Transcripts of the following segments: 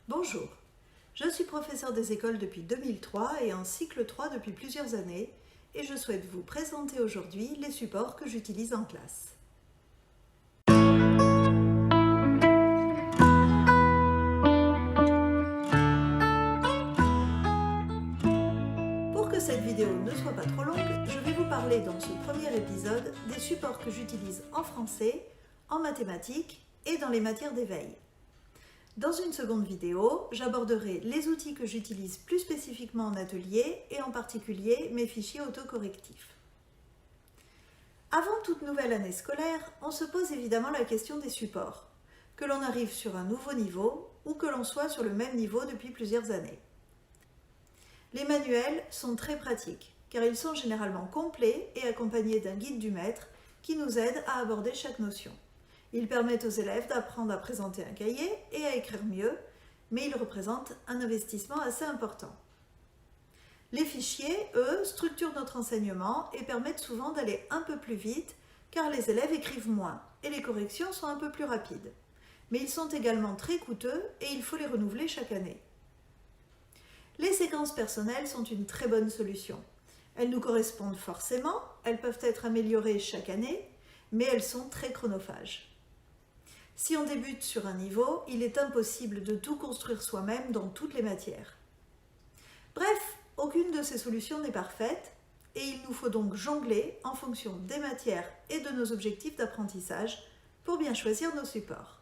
Bonjour, je suis professeur des écoles depuis 2003 et en cycle 3 depuis plusieurs années et je souhaite vous présenter aujourd'hui les supports que j'utilise en classe. Pour que cette vidéo ne soit pas trop longue, je vais vous parler dans ce premier épisode des supports que j'utilise en français, en mathématiques et dans les matières d'éveil. Dans une seconde vidéo, j'aborderai les outils que j'utilise plus spécifiquement en atelier et en particulier mes fichiers autocorrectifs. Avant toute nouvelle année scolaire, on se pose évidemment la question des supports, que l'on arrive sur un nouveau niveau ou que l'on soit sur le même niveau depuis plusieurs années. Les manuels sont très pratiques car ils sont généralement complets et accompagnés d'un guide du maître qui nous aide à aborder chaque notion. Ils permettent aux élèves d'apprendre à présenter un cahier et à écrire mieux, mais ils représentent un investissement assez important. Les fichiers, eux, structurent notre enseignement et permettent souvent d'aller un peu plus vite car les élèves écrivent moins et les corrections sont un peu plus rapides. Mais ils sont également très coûteux et il faut les renouveler chaque année. Les séquences personnelles sont une très bonne solution. Elles nous correspondent forcément, elles peuvent être améliorées chaque année, mais elles sont très chronophages. Si on débute sur un niveau, il est impossible de tout construire soi-même dans toutes les matières. Bref, aucune de ces solutions n'est parfaite et il nous faut donc jongler en fonction des matières et de nos objectifs d'apprentissage pour bien choisir nos supports.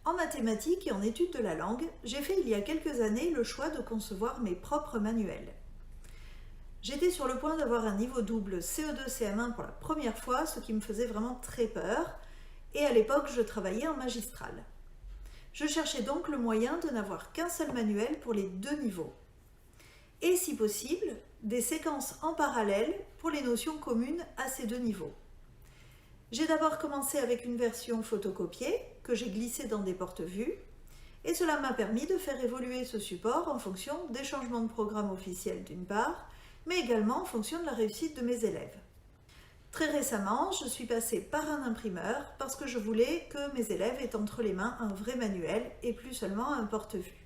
En mathématiques et en études de la langue, j'ai fait il y a quelques années le choix de concevoir mes propres manuels. J'étais sur le point d'avoir un niveau double CE2-CM1 pour la première fois, ce qui me faisait vraiment très peur, et à l'époque je travaillais en magistral. Je cherchais donc le moyen de n'avoir qu'un seul manuel pour les deux niveaux. Et si possible, des séquences en parallèle pour les notions communes à ces deux niveaux. J'ai d'abord commencé avec une version photocopiée que j'ai glissée dans des porte-vues et cela m'a permis de faire évoluer ce support en fonction des changements de programme officiels d'une part, mais également en fonction de la réussite de mes élèves. Très récemment, je suis passée par un imprimeur parce que je voulais que mes élèves aient entre les mains un vrai manuel et plus seulement un porte-vue.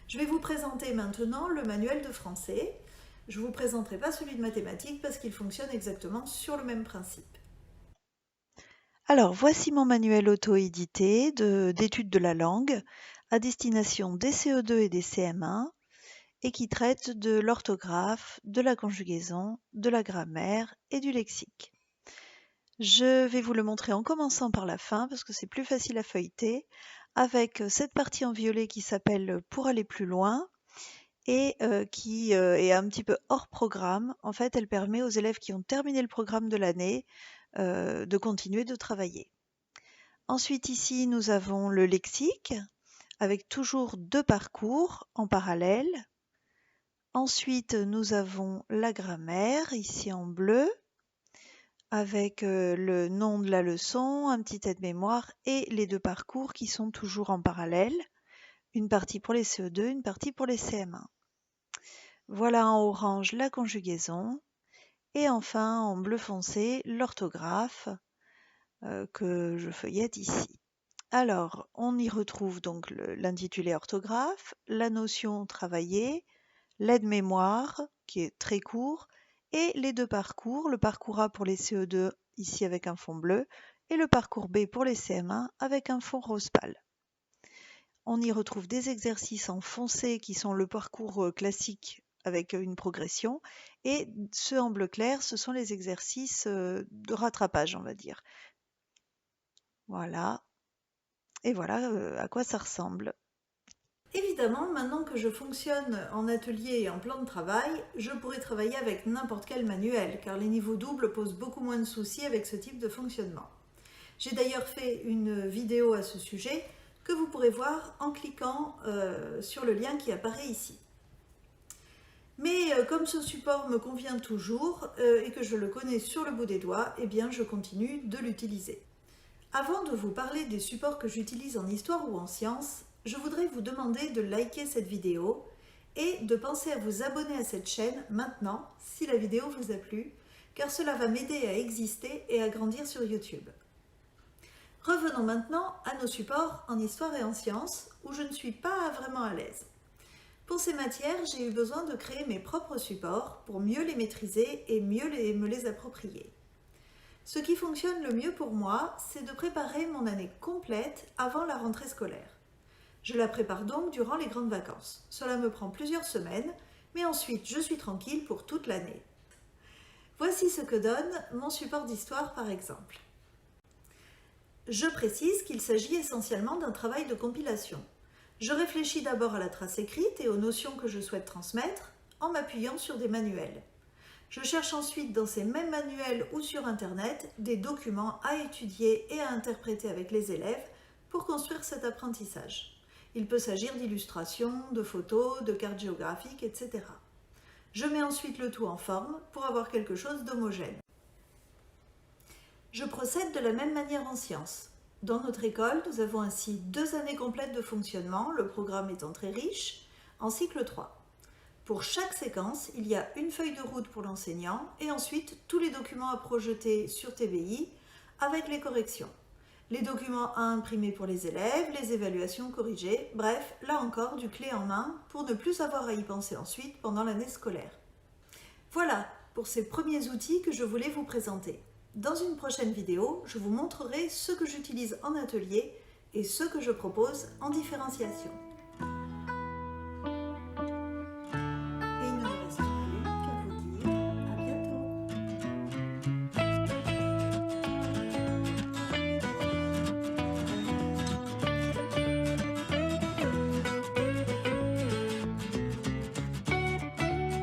Je vais vous présenter maintenant le manuel de français. Je ne vous présenterai pas celui de mathématiques parce qu'il fonctionne exactement sur le même principe. Alors, voici mon manuel auto-édité d'études de la langue à destination des CE2 et des CM1 et qui traite de l'orthographe, de la conjugaison, de la grammaire et du lexique. Je vais vous le montrer en commençant par la fin parce que c'est plus facile à feuilleter avec cette partie en violet qui s'appelle Pour aller plus loin et qui est un petit peu hors programme. En fait, elle permet aux élèves qui ont terminé le programme de l'année de continuer de travailler. Ensuite, ici, nous avons le lexique avec toujours deux parcours en parallèle. Ensuite, nous avons la grammaire, ici en bleu, avec le nom de la leçon, un petit aide-mémoire et les deux parcours qui sont toujours en parallèle. Une partie pour les CE2, une partie pour les CM1. Voilà en orange la conjugaison et enfin en bleu foncé l'orthographe que je feuillette ici. Alors, on y retrouve donc l'intitulé orthographe, la notion travaillée, l'aide-mémoire qui est très court et les deux parcours, le parcours A pour les CE2 ici avec un fond bleu et le parcours B pour les CM1 avec un fond rose pâle. On y retrouve des exercices en foncé qui sont le parcours classique avec une progression et ceux en bleu clair, ce sont les exercices de rattrapage, on va dire. Voilà. Et voilà à quoi ça ressemble. Évidemment, maintenant que je fonctionne en atelier et en plan de travail, je pourrais travailler avec n'importe quel manuel, car les niveaux doubles posent beaucoup moins de soucis avec ce type de fonctionnement. J'ai d'ailleurs fait une vidéo à ce sujet que vous pourrez voir en cliquant sur le lien qui apparaît ici. Mais comme ce support me convient toujours et que je le connais sur le bout des doigts, eh bien je continue de l'utiliser. Avant de vous parler des supports que j'utilise en histoire ou en sciences, je voudrais vous demander de liker cette vidéo et de penser à vous abonner à cette chaîne maintenant si la vidéo vous a plu, car cela va m'aider à exister et à grandir sur YouTube. Revenons maintenant à nos supports en histoire et en sciences, où je ne suis pas vraiment à l'aise. Pour ces matières, j'ai eu besoin de créer mes propres supports pour mieux les maîtriser et mieux me les approprier. Ce qui fonctionne le mieux pour moi, c'est de préparer mon année complète avant la rentrée scolaire. Je la prépare donc durant les grandes vacances. Cela me prend plusieurs semaines, mais ensuite je suis tranquille pour toute l'année. Voici ce que donne mon support d'histoire par exemple. Je précise qu'il s'agit essentiellement d'un travail de compilation. Je réfléchis d'abord à la trace écrite et aux notions que je souhaite transmettre en m'appuyant sur des manuels. Je cherche ensuite dans ces mêmes manuels ou sur Internet des documents à étudier et à interpréter avec les élèves pour construire cet apprentissage. Il peut s'agir d'illustrations, de photos, de cartes géographiques, etc. Je mets ensuite le tout en forme pour avoir quelque chose d'homogène. Je procède de la même manière en sciences. Dans notre école, nous avons ainsi 2 années complètes de fonctionnement, le programme étant très riche, en cycle 3. Pour chaque séquence, il y a une feuille de route pour l'enseignant et ensuite tous les documents à projeter sur TBI avec les corrections. Les documents à imprimer pour les élèves, les évaluations corrigées, bref, là encore du clé en main pour ne plus avoir à y penser ensuite pendant l'année scolaire. Voilà pour ces premiers outils que je voulais vous présenter. Dans une prochaine vidéo, je vous montrerai ce que j'utilise en atelier et ce que je propose en différenciation.